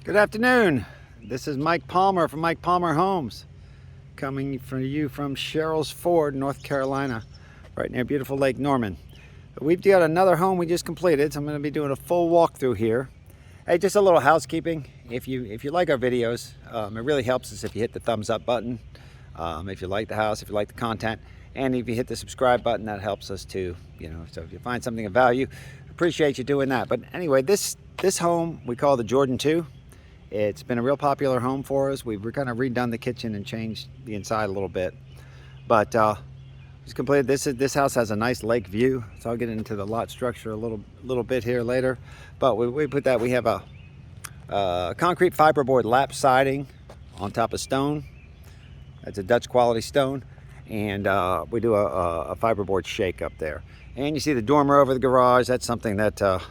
Good afternoon. This is Mike Palmer from Mike Palmer Homes, coming for you from Sherrills Ford, North Carolina, right near beautiful Lake Norman. We've got another home we just completed, so I'm going to be doing a full walkthrough here. Hey, just a little housekeeping. If you like our videos, it really helps us if you hit the thumbs up button. If you like the house, if you like the content, and if you hit the subscribe button, that helps us too. So if you find something of value, appreciate you doing that. But anyway, this home we call the Jordan 2. It's been a real popular home for us. We've kind of redone the kitchen and changed the inside a little bit. But it's completed. This house has a nice lake view, so I'll get into the lot structure a little bit here later. But we have a concrete fiberboard lap siding on top of stone. That's a Dutch quality stone, and we do a fiberboard shake up there. And you see the dormer over the garage. That's something that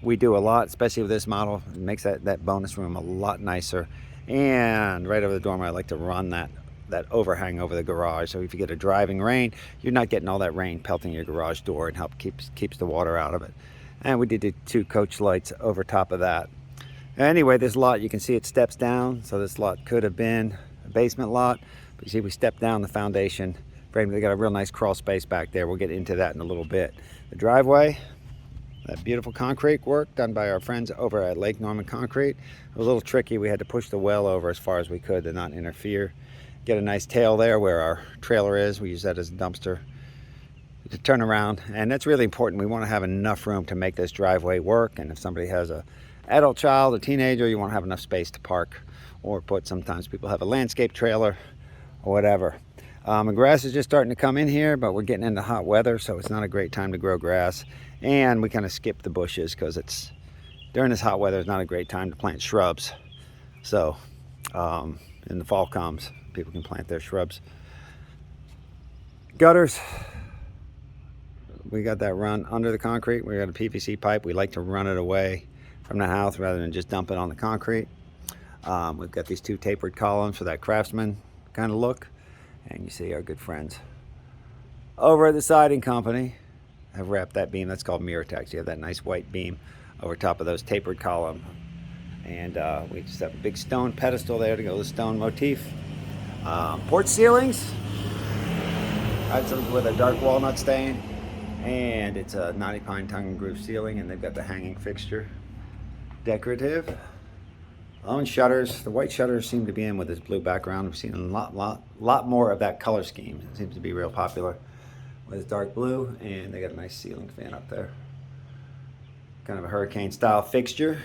we do a lot, especially with this model. It makes that bonus room a lot nicer. And right over the dormer, I like to run that overhang over the garage, so if you get a driving rain, you're not getting all that rain pelting your garage door, and keeps the water out of it. And we did the 2 coach lights over top of that. Anyway, this lot, you can see it steps down, so this lot could have been a basement lot, but you see we stepped down the foundation frame. They got a real nice crawl space back there. We'll get into that in a little bit. The driveway, that beautiful concrete work done by our friends over at Lake Norman Concrete. It was a little tricky. We had to push the well over as far as we could to not interfere. Get a nice tail there where our trailer is. We use that as a dumpster to turn around, and that's really important. We want to have enough room to make this driveway work, and if somebody has a adult child, a teenager, you want to have enough space to park or put. Sometimes people have a landscape trailer or whatever. The grass is just starting to come in here, but we're getting into hot weather, so it's not a great time to grow grass. And we kind of skip the bushes because it's during this hot weather, it's not a great time to plant shrubs. So in the fall comes, people can plant their shrubs. Gutters, we got that run under the concrete. We got a PVC pipe. We like to run it away from the house rather than just dump it on the concrete. We've got these 2 tapered columns for that craftsman kind of look. And you see our good friends over at the siding company have wrapped that beam. That's called Mirror-Tex. You have that nice white beam over top of those tapered column. And we just have a big stone pedestal there to go with the stone motif. Porch ceilings, I had some with a dark walnut stain, and it's a knotty pine tongue and groove ceiling, and they've got the hanging fixture, decorative. Lone shutters. The white shutters seem to be in with this blue background. We've seen a lot more of that color scheme. It seems to be real popular with dark blue, and they got a nice ceiling fan up there. Kind of a hurricane style fixture.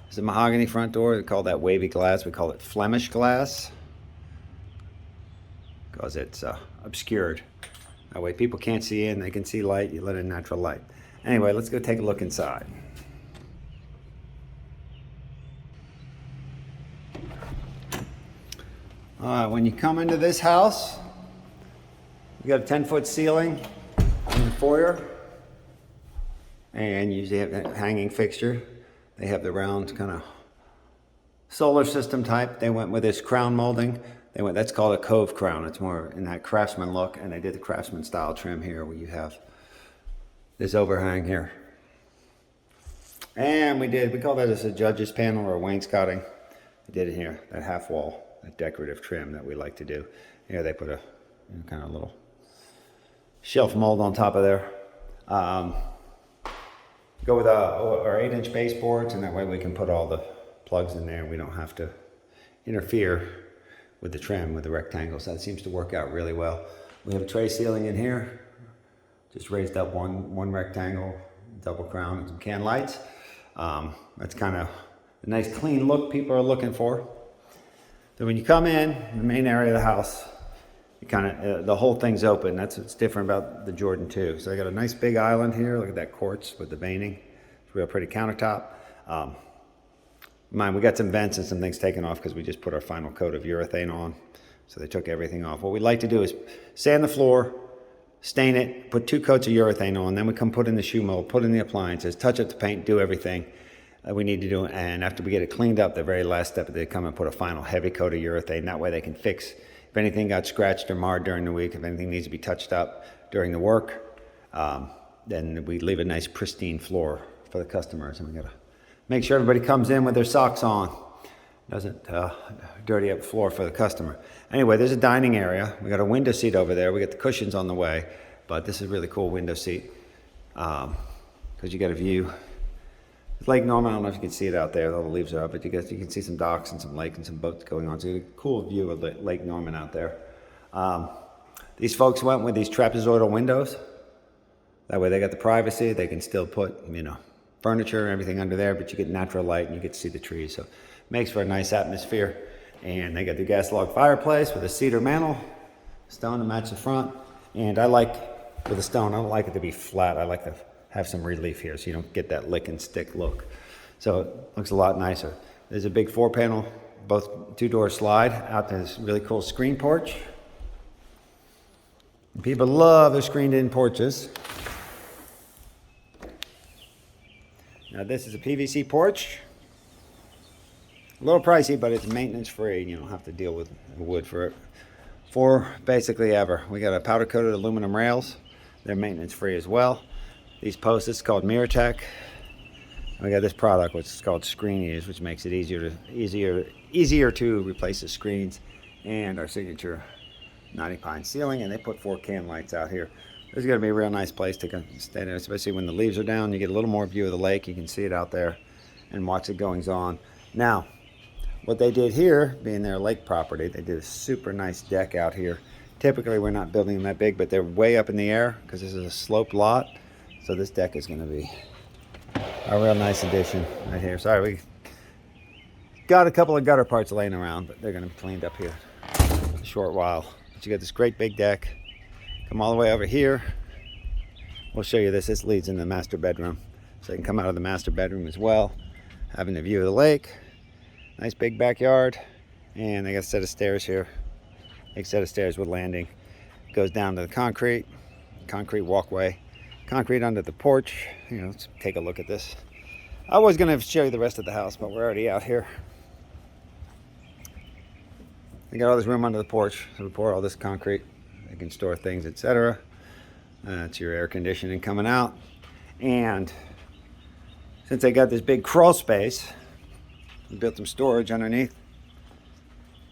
It's a mahogany front door. They call that wavy glass. We call it Flemish glass because it's obscured. That way people can't see in, they can see light. You let in natural light. Anyway, let's go take a look inside. When you come into this house, you got a 10-foot ceiling in the foyer, and you usually have that hanging fixture. They have the round kind of solar system type. They went with this crown molding. That's called a cove crown. It's more in that craftsman look, and they did the craftsman style trim here where you have this overhang here. And we call that as a judge's panel or a wainscoting. We did it here, that half wall. That decorative trim that we like to do. Here they put a kind of little shelf mold on top of there. Go with our 8-inch baseboards, and that way we can put all the plugs in there. We don't have to interfere with the trim with the rectangles. That seems to work out really well. We have a tray ceiling in here, just raised up one rectangle, double crown, and some can lights. That's kind of a nice clean look people are looking for. So when you come in the main area of the house, you kind of the whole thing's open. That's what's different about the Jordan 2. So I got a nice big island here. Look at that quartz with the veining. It's real pretty countertop. We got some vents and some things taken off because we just put our final coat of urethane on. So they took everything off. What we like to do is sand the floor, stain it, put 2 coats of urethane on. Then we come put in the shoe mold, put in the appliances, touch up the paint, do everything we need to do. And after we get it cleaned up, the very last step, they come and put a final heavy coat of urethane. That way they can fix if anything got scratched or marred during the week, if anything needs to be touched up during the work. Then we leave a nice pristine floor for the customers. And we gotta make sure everybody comes in with their socks on. doesn't dirty up the floor for the customer. Anyway, there's a dining area. We got a window seat over there. We got the cushions on the way, but this is a really cool window seat because you got a view. Lake Norman, I don't know if you can see it out there. All the leaves are up, but you can see some docks and some lake and some boats going on. So you get a cool view of Lake Norman out there. These folks went with these trapezoidal windows. That way they got the privacy. They can still put, furniture and everything under there, but you get natural light and you get to see the trees. So it makes for a nice atmosphere. And they got the gas log fireplace with a cedar mantle, stone to match the front. And I like, with the stone, I don't like it to be flat. I like to have some relief here so you don't get that lick and stick look. So it looks a lot nicer. There's a big 4-panel, both 2-door slide out to this really cool screen porch. People love their screened-in porches. Now this is a PVC porch. A little pricey, but it's maintenance free. You don't have to deal with wood for it. For basically ever. We got a powder coated aluminum rails. They're maintenance free as well. These posts, it's called MirrorTech. We got this product which is called Screenies, which makes it easier to replace the screens, and our signature 90 pine ceiling. And they put 4 can lights out here. This is going to be a real nice place to stay there, especially when the leaves are down. You get a little more view of the lake. You can see it out there and watch it goings on. Now, what they did here, being their lake property, they did a super nice deck out here. Typically, we're not building them that big, but they're way up in the air because this is a sloped lot. So this deck is going to be a real nice addition right here. Sorry, we got a couple of gutter parts laying around, but they're going to be cleaned up here in a short while. But you got this great big deck. Come all the way over here. We'll show you this. This leads into the master bedroom. So you can come out of the master bedroom as well, having the view of the lake. Nice big backyard. And they got a set of stairs here. Big set of stairs with landing. Goes down to the concrete walkway. Concrete under the porch. Let's take a look at this. I was going to show you the rest of the house, but we're already out here. We got all this room under the porch. So we pour all this concrete. You can store things, etc. That's your air conditioning coming out. And since they got this big crawl space, we built some storage underneath.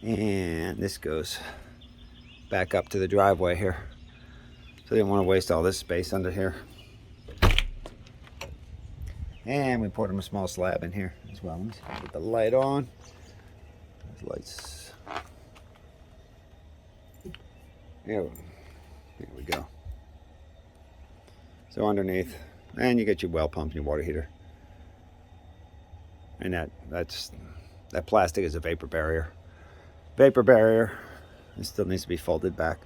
And this goes back up to the driveway here. So they didn't want to waste all this space under here. And we poured them a small slab in here as well. Let me see, put the light on. Those lights. Here we go. So underneath, and you get your well pump and your water heater. And that plastic is a vapor barrier. Vapor barrier. It still needs to be folded back.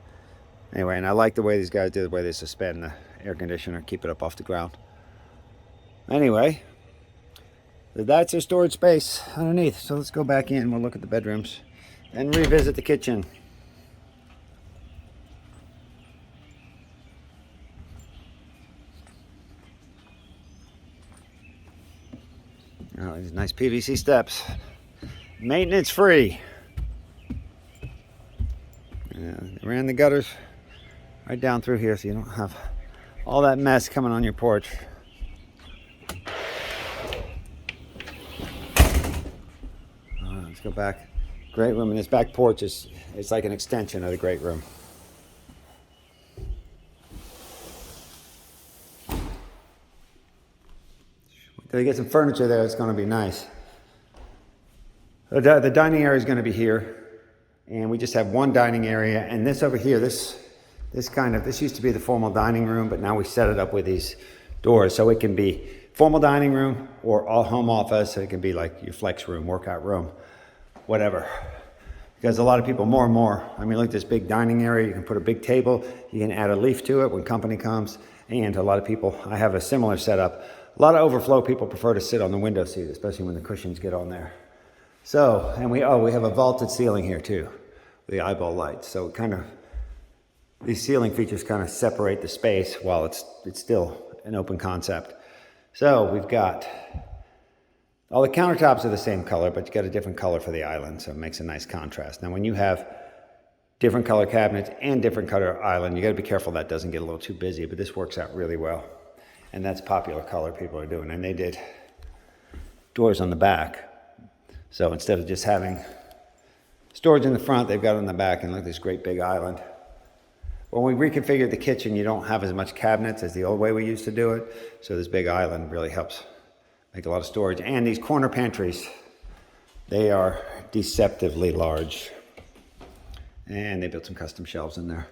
Anyway, and I like the way these guys do the way they suspend the air conditioner, keep it up off the ground. Anyway, that's their storage space underneath. So let's go back in. We'll look at the bedrooms and revisit the kitchen. Oh, these nice PVC steps. Maintenance free. They ran the gutters right down through here so you don't have all that mess coming on your porch. Let's go back. Great room, and this back porch it's like an extension of the great room. They get some furniture there. It's going to be nice. The dining area is going to be here, and we just have one dining area. And this over here, this used to be the formal dining room, but now we set it up with these doors, so it can be formal dining room or all home office. So it can be like your flex room, workout room, whatever. Because a lot of people, more and more, look at this big dining area. You can put a big table. You can add a leaf to it when company comes. And a lot of people, I have a similar setup. A lot of overflow people prefer to sit on the window seat, especially when the cushions get on there. So, and we have a vaulted ceiling here too, the eyeball lights. So these ceiling features kind of separate the space while it's still an open concept. So we've got, all the countertops are the same color, but you got a different color for the island, so it makes a nice contrast. Now when you have different color cabinets and different color island, you got to be careful that doesn't get a little too busy, but this works out really well. And that's popular color people are doing. And they did doors on the back. So instead of just having storage in the front, they've got it in the back, and look at this great big island. When we reconfigured the kitchen, you don't have as much cabinets as the old way we used to do it. So this big island really helps make a lot of storage. And these corner pantries, they are deceptively large. And they built some custom shelves in there.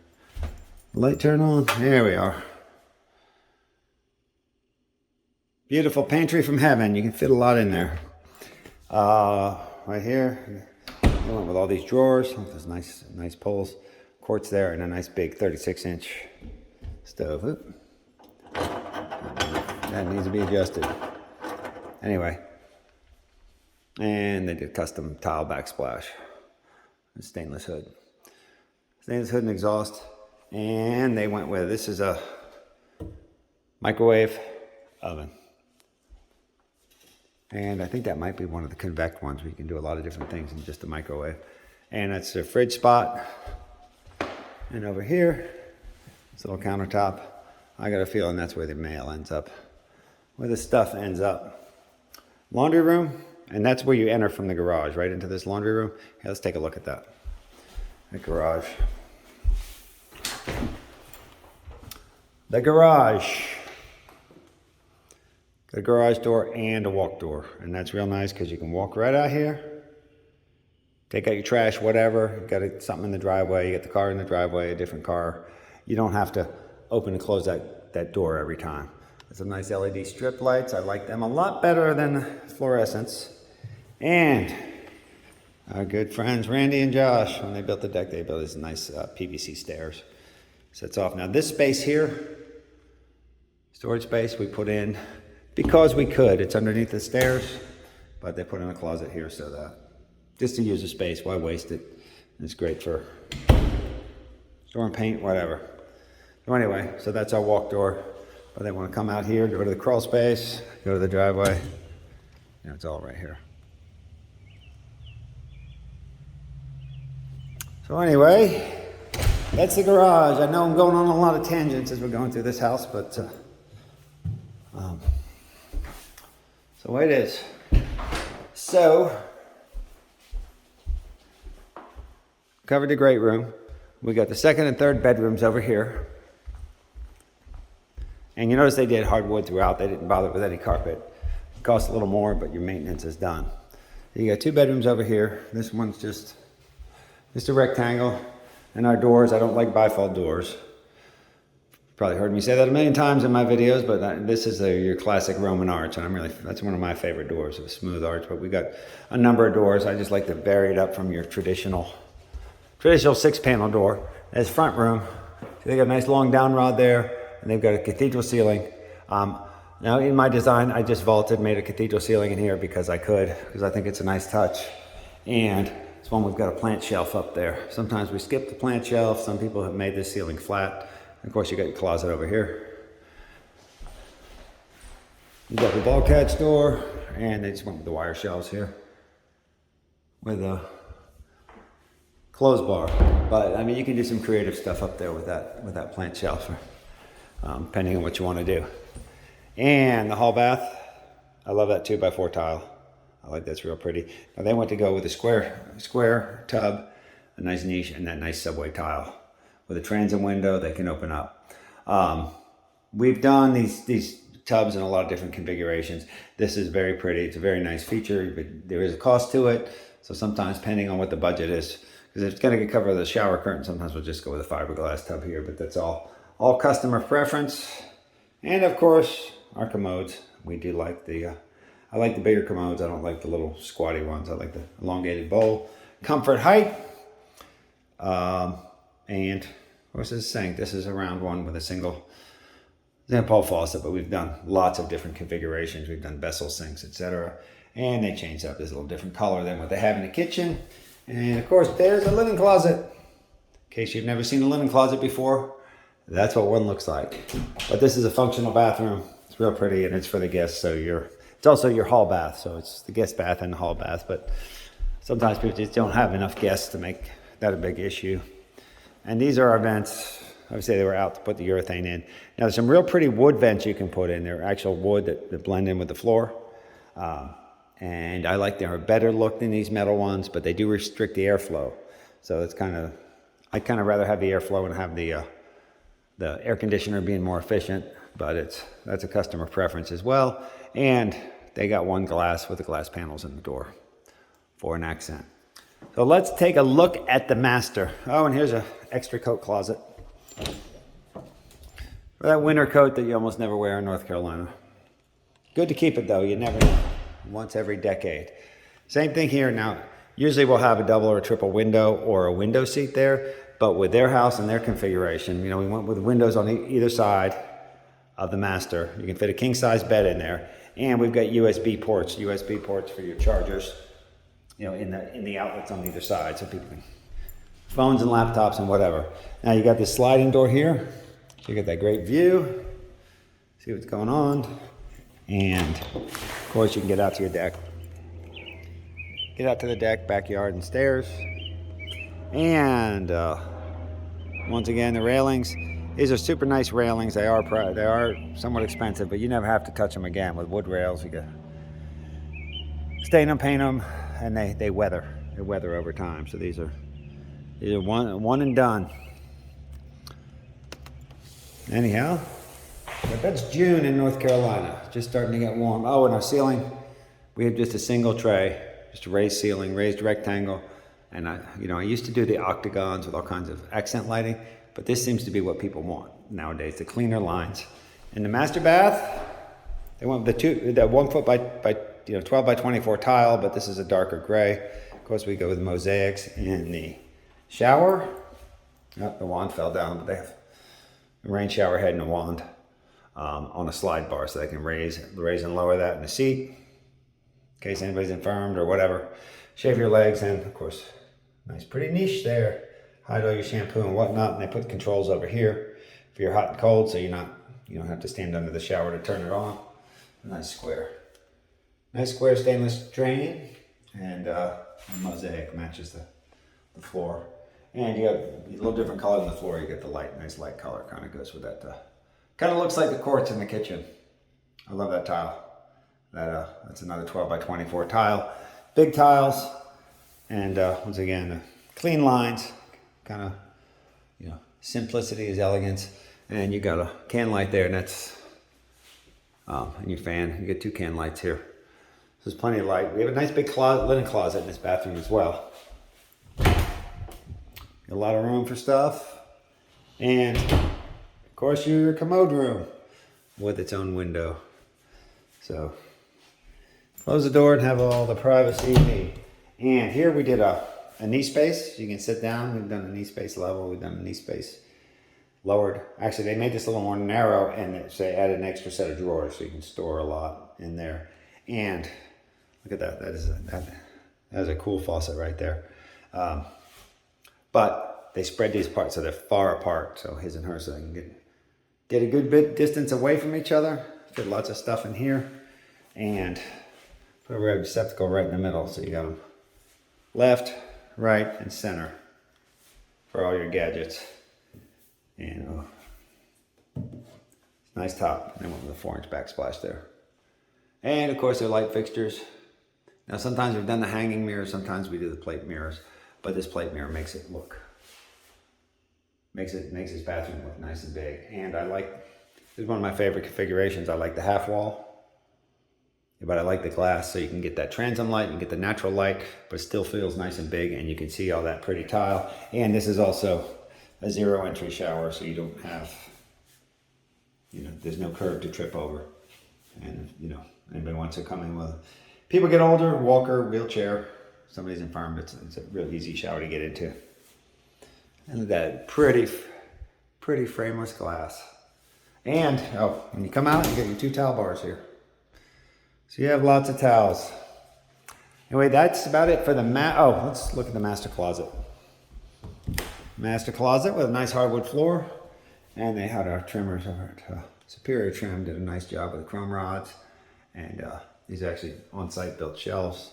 Light turn on, there we are. Beautiful pantry from heaven. You can fit a lot in there. Right here, I went with all these drawers. Look, there's nice poles. Quartz there, and a nice big 36-inch stove. Oop. That needs to be adjusted. Anyway, and they did custom tile backsplash. Stainless hood. Stainless hood and exhaust. And they went with, this is a microwave oven. And I think that might be one of the convect ones where you can do a lot of different things in just a microwave. And that's their fridge spot. And over here, this little countertop. I got a feeling that's where the mail ends up, where the stuff ends up. Laundry room, and that's where you enter from the garage, right into this laundry room. Here, let's take a look at that. The garage. The garage. Got a garage door and a walk door, and that's real nice because you can walk right out here. Take out your trash, whatever. You got something in the driveway. You get the car in the driveway, a different car. You don't have to open and close that door every time. There's some nice LED strip lights. I like them a lot better than fluorescents. And our good friends Randy and Josh, when they built the deck, they built these nice PVC stairs. Sets off. Now this space here, storage space, we put in because we could. It's underneath the stairs, but they put in a closet here so that just to use the space, why waste it? It's great for storing paint, whatever. So anyway, so that's our walk door. But they want to come out here, go to the crawl space, go to the driveway. You know, it's all right here. So anyway, that's the garage. I know I'm going on a lot of tangents as we're going through this house, but so the way it is. So, covered the great room. We got the second and third bedrooms over here. And you notice they did hardwood throughout. They didn't bother with any carpet. It costs a little more, but your maintenance is done. You got two bedrooms over here. This one's just a rectangle. And our doors, I don't like bifold doors. Probably heard me say that a million times in my videos, but this is your classic Roman arch, and that's one of my favorite doors, a smooth arch. But we got a number of doors. I just like to vary it up from your traditional 6-panel door. There's front room. So they got a nice long down rod there, and they've got a cathedral ceiling. Now in my design, I just made a cathedral ceiling in here because I could, because I think it's a nice touch. And it's one we've got a plant shelf up there. Sometimes we skip the plant shelf. Some people have made this ceiling flat. And of course, you got your closet over here. You got the ball catch door, and they just went with the wire shelves here with a clothes bar. But I mean, you can do some creative stuff up there with that plant shelf, depending on what you want to do. And the hall bath, I love that 2x4 tile. I like that's real pretty. Now they went to go with a square tub, a nice niche, and that nice subway tile with a transom window that can open up. We've done these tubs in a lot of different configurations. This is very pretty. It's a very nice feature, but there is a cost to it. So sometimes, depending on what the budget is, because if it's going to cover the shower curtain, sometimes we'll just go with a fiberglass tub here. But that's all customer preference. And of course, our commodes. We do like I like the bigger commodes. I don't like the little squatty ones. I like the elongated bowl. Comfort height. And what's this sink? This is a round one with a single St. Paul faucet, but we've done lots of different configurations. We've done vessel sinks, etc. And they changed up. There's a little different color than what they have in the kitchen. And of course, there's a linen closet. In case you've never seen a linen closet before, that's what one looks like. But this is a functional bathroom. It's real pretty, and it's for the guests. So it's also your hall bath. So it's the guest bath and the hall bath. But sometimes people just don't have enough guests to make that a big issue. And these are our vents. Obviously, they were out to put the urethane in. Now, there's some real pretty wood vents you can put in. They're actual wood that blend in with the floor. And I like they're a better look than these metal ones, but they do restrict the airflow. So it's I'd kind of rather have the airflow and have the air conditioner being more efficient, but that's a customer preference as well. And they got one glass with the glass panels in the door for an accent. So let's take a look at the master. Oh, and here's an extra coat closet. For that winter coat that you almost never wear in North Carolina. Good to keep it though, you never know. Once every decade. Same thing here now. Usually we'll have a double or a triple window or a window seat there, but with their house and their configuration, we went with windows on either side of the master. You can fit a king size bed in there. And we've got USB ports for your chargers, in the outlets on either side, so people can, phones and laptops and whatever. Now you got this sliding door here, so you get that great view, see what's going on, and of course you can get out to your deck. Get out to the deck, backyard, and stairs. And once again, the railings. These are super nice railings. They are somewhat expensive, but you never have to touch them again. With wood rails, you can stain them, paint them, and they weather. They weather over time. So these are one and done. Anyhow, that's June in North Carolina. Just starting to get warm. Oh, and our ceiling, we have just a single tray, just a raised ceiling, raised rectangle. And I used to do the octagons with all kinds of accent lighting, but this seems to be what people want nowadays, the cleaner lines. In the master bath, they want the 1 foot by 12 by 24 tile, but this is a darker gray. Of course, we go with mosaics in the shower. Oh, the wand fell down, but they have a rain shower head and a wand on a slide bar, so they can raise and lower that in the seat in case anybody's infirmed or whatever. Shave your legs, and of course, nice pretty niche there. Hide all your shampoo and whatnot, and they put controls over here for your hot and cold, so you don't have to stand under the shower to turn it on. Nice square stainless drain, and a mosaic matches the floor. And you got a little different color on the floor. You get the nice light color, kind of goes with that. Kind of looks like the quartz in the kitchen. I love that tile. That's another 12 by 24 tile. Big tiles, and once again, clean lines. Kind of, simplicity is elegance. And you got a can light there, and that's, and your fan. You get 2 can lights here. So there's plenty of light. We have a nice big linen closet in this bathroom as well. A lot of room for stuff. And, of course, your commode room with its own window. So, close the door and have all the privacy you need. And here we did a knee space. You can sit down. We've done a knee space level. We've done a knee space lowered. Actually, they made this a little more narrow, and they added an extra set of drawers, so you can store a lot in there. And look at that. That is a cool faucet right there. But they spread these apart so they're far apart, so his and hers, so they can get a good bit distance away from each other. Fit lots of stuff in here, and put a receptacle right in the middle, so you got them left, right, and center for all your gadgets. And nice top. They went with a 4-inch backsplash there. And of course, they're light fixtures. Now, sometimes we've done the hanging mirrors, sometimes we do the plate mirrors, but this plate mirror makes this bathroom look nice and big. And this is one of my favorite configurations. I like the half wall, but I like the glass, so you can get that transom light and get the natural light, but it still feels nice and big, and you can see all that pretty tile. And this is also a 0 entry shower, so you don't have, there's no curb to trip over. And anybody wants to come in with, people get older, walker, wheelchair, somebody's infirm, it's a real easy shower to get into. And look at that pretty frameless glass. And when you come out, you get your 2 towel bars here. So you have lots of towels. Anyway, that's about it for the let's look at the master closet. Master closet with a nice hardwood floor. And they had our trimmers over at Superior Trim, did a nice job with the chrome rods. And these are actually on-site built shelves.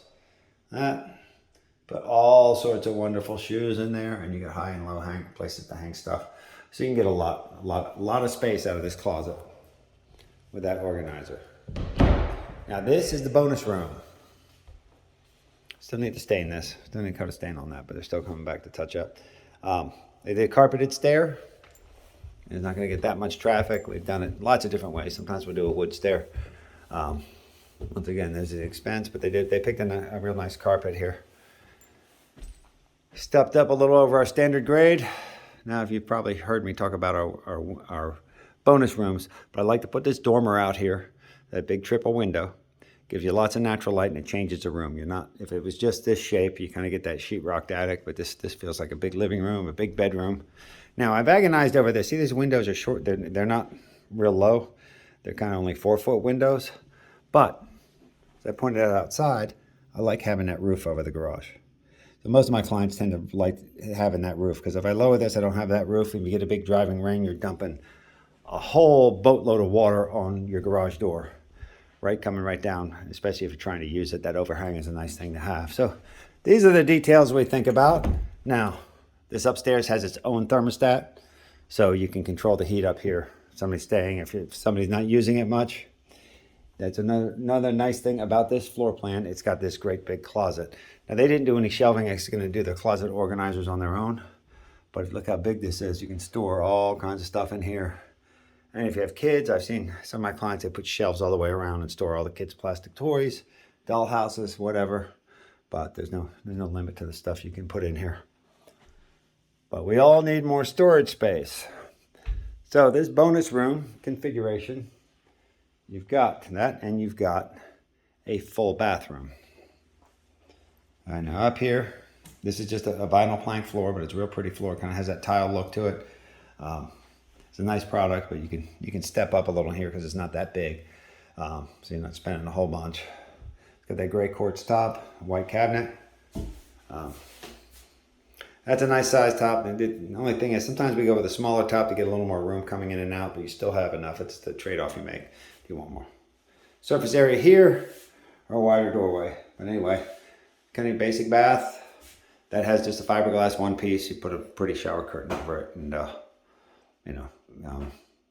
Put all sorts of wonderful shoes in there, and you got high and low places to hang stuff. So you can get a lot of space out of this closet with that organizer. Now this is the bonus room. Still need to stain this. Still need to coat a stain on that, but they're still coming back to touch up. They did a carpeted stair. It's not going to get that much traffic. We've done it lots of different ways. Sometimes we'll do a wood stair. Once again, there's the expense, but they picked a real nice carpet here. Stepped up a little over our standard grade. Now, if you've probably heard me talk about our bonus rooms, but I like to put this dormer out here, that big triple window. Gives you lots of natural light and it changes the room. You're not, if it was just this shape, you kind of get that sheetrocked attic, but this feels like a big living room, a big bedroom. Now, I've agonized over this. See, these windows are short. They're not real low. They're kind of only 4-foot windows. But, as I pointed out outside, I like having that roof over the garage. So most of my clients tend to like having that roof, because if I lower this, I don't have that roof. If you get a big driving rain, you're dumping a whole boatload of water on your garage door, right, coming right down, especially if you're trying to use it. That overhang is a nice thing to have. So these are the details we think about. Now, this upstairs has its own thermostat, so you can control the heat up here. If somebody's staying, if somebody's not using it much. That's another nice thing about this floor plan. It's got this great big closet. Now, they didn't do any shelving. It's going to do their closet organizers on their own. But look how big this is. You can store all kinds of stuff in here. And if you have kids, I've seen some of my clients, they put shelves all the way around and store all the kids' plastic toys, doll houses, whatever. But there's no limit to the stuff you can put in here. But we all need more storage space. So this bonus room configuration, you've got that, and you've got a full bathroom. All right, now up here, this is just a vinyl plank floor, but it's a real pretty floor. Kind of has that tile look to it. It's a nice product, but you can step up a little here because it's not that big, so you're not spending a whole bunch. It's got that gray quartz top, white cabinet. That's a nice size top. And the only thing is, sometimes we go with a smaller top to get a little more room coming in and out, but you still have enough. It's the trade-off you make if you want more. Surface area here, or a wider doorway. But anyway, kind of basic bath. That has just a fiberglass one piece. You put a pretty shower curtain over it, and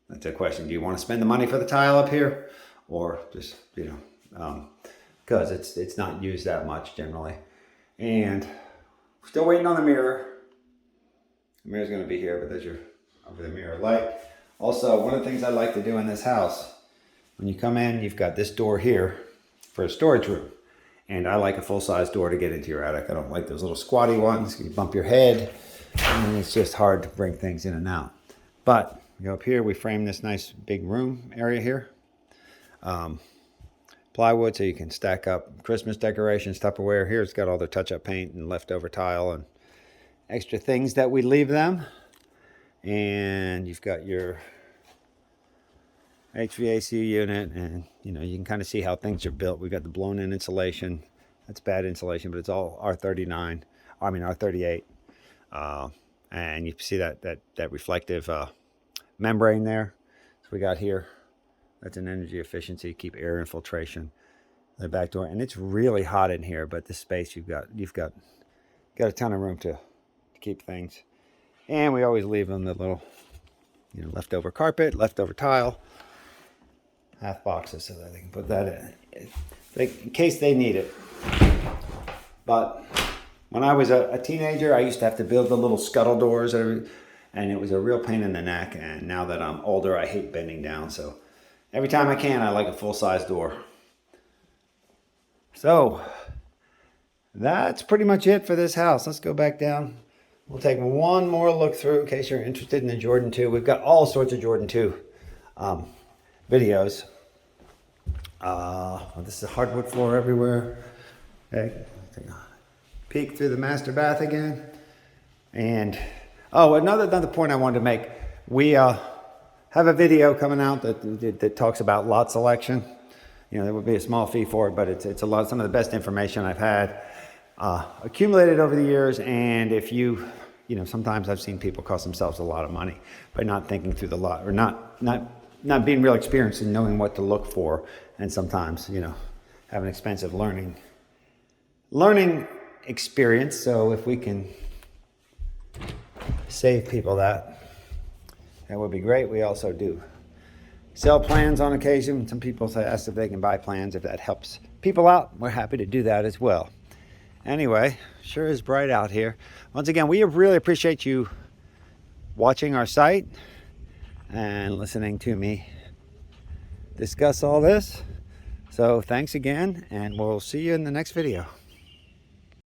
that's a question. Do you want to spend the money for the tile up here, or just because it's not used that much generally. And still waiting on the mirror. The mirror's going to be here, but there's your over the mirror light. Also, one of the things I like to do in this house, when you come in, you've got this door here for a storage room. And I like a full-size door to get into your attic. I don't like those little squatty ones. You bump your head, and it's just hard to bring things in and out. But we go up here, we frame this nice big room area here. Plywood, so you can stack up Christmas decorations, Tupperware. Here it's got all the touch-up paint and leftover tile and extra things that we leave them. And you've got your HVAC unit, and you can kind of see how things are built. We've got the blown-in insulation. That's bad insulation, but it's all R38. And you see that reflective membrane there. So we got here. That's an energy efficiency, keep air infiltration. The back door, and it's really hot in here, but the space you've got a ton of room to keep things. And we always leave them the little, leftover carpet, leftover tile, half boxes, so that they can put that in case they need it. But when I was a teenager, I used to have to build the little scuttle doors, and it was a real pain in the neck. And now that I'm older, I hate bending down, so every time I can, I like a full-size door. So that's pretty much it for this house. Let's go back down. We'll take one more look through in case you're interested in the Jordan 2. We've got all sorts of Jordan 2 videos. This is a hardwood floor everywhere. Okay. Peek through the master bath again. And another point I wanted to make. We have a video coming out that talks about lot selection. There would be a small fee for it, but it's some of the best information I've had accumulated over the years. And if sometimes I've seen people cost themselves a lot of money by not thinking through the lot, or not being real experienced in knowing what to look for, and sometimes have an expensive learning experience. So if we can save people that would be great. We also do sell plans on occasion. Some people ask if they can buy plans. If that helps people out, we're happy to do that as well. Anyway, sure is bright out here. Once again, we really appreciate you watching our site and listening to me discuss all this. So thanks again, and we'll see you in the next video.